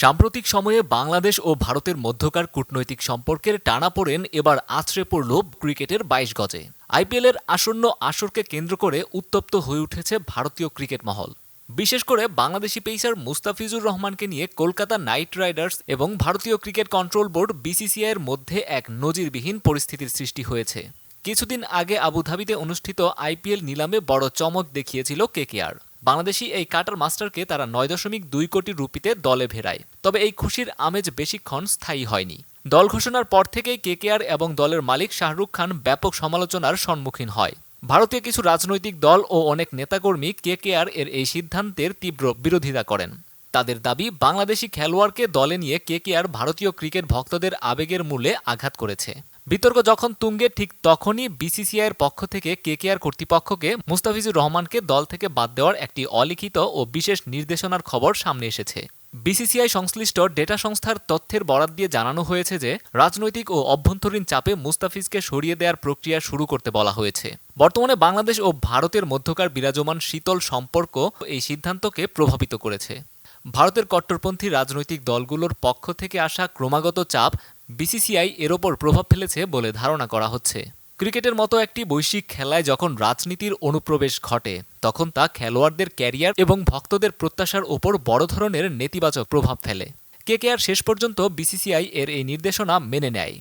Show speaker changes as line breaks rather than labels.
সাম্প্রতিক সময়ে বাংলাদেশ ও ভারতের মধ্যকার কূটনৈতিক সম্পর্কের টানাপোড়েন এবার আছড়ে পড়ল ক্রিকেটের ২২ গজে। আইপিএলের আসন্ন আসরকে কেন্দ্র করে উত্তপ্ত হয়ে উঠেছে ভারতীয় ক্রিকেট মহল। বিশেষ করে বাংলাদেশি পেসার মুস্তাফিজুর রহমানকে নিয়ে কলকাতা নাইট রাইডার্স এবং ভারতীয় ক্রিকেট কন্ট্রোল বোর্ড বিসিসিআইয়ের মধ্যে এক নজিরবিহীন পরিস্থিতির সৃষ্টি হয়েছে। কিছুদিন আগে আবুধাবিতে অনুষ্ঠিত আইপিএল নিলামে বড় চমক দেখিয়েছিল কেকেআর। বাংলাদেশি এই কাটার মাস্টারকে তারা ৯.২ কোটি রুপিতে দলে ভেড়ায়। তবে এই খুশির আমেজ বেশিক্ষণ স্থায়ী হয়নি। দল ঘোষণার পর থেকেই কেকেআর এবং দলের মালিক শাহরুখ খান ব্যাপক সমালোচনার সম্মুখীন হয়। ভারতীয় কিছু রাজনৈতিক দল ও অনেক নেতাকর্মী কেকেআর এর এই সিদ্ধান্তের তীব্র বিরোধিতা করেন। তাদের দাবি, বাংলাদেশি খেলোয়াড়কে দলে নিয়ে কেকেআর ভারতীয় ক্রিকেট ভক্তদের আবেগের মূলে আঘাত করেছে। বিতর্ক যখন তুঙ্গে, ঠিক তখনই বিসিসিআইয়ের পক্ষ থেকে কেকেআর কর্তৃপক্ষকে মুস্তাফিজুর রহমানকে দল থেকে বাদ দেওয়ার একটি অলিখিত ও বিশেষ নির্দেশনার খবর সামনে এসেছে। বিসিসিআই সংশ্লিষ্ট ডেটা সংস্থার তথ্যের বরাত দিয়ে জানানো হয়েছে যে রাজনৈতিক ও অভ্যন্তরীণ চাপে মুস্তাফিজকে সরিয়ে দেওয়ার প্রক্রিয়া শুরু করতে বলা হয়েছে। বর্তমানে বাংলাদেশ ও ভারতের মধ্যকার বিরাজমান শীতল সম্পর্ক এই সিদ্ধান্তকে প্রভাবিত করেছে। ভারতের কট্টরপন্থী রাজনৈতিক দলগুলোর পক্ষ থেকে আসা ক্রমাগত চাপ বিসিসিআই এর ওপর প্রভাব ফেলেছে বলে ধারণা করা হচ্ছে। ক্রিকেটের মতো একটি বৈশ্বিক খেলায় যখন রাজনীতির অনুপ্রবেশ ঘটে, তখন তা খেলোয়াড়দের ক্যারিয়ার এবং ভক্তদের প্রত্যাশার ওপর বড় ধরনের নেতিবাচক প্রভাব ফেলে। কেকেআর শেষ পর্যন্ত বিসিসিআই এর এই নির্দেশনা মেনে নেয়।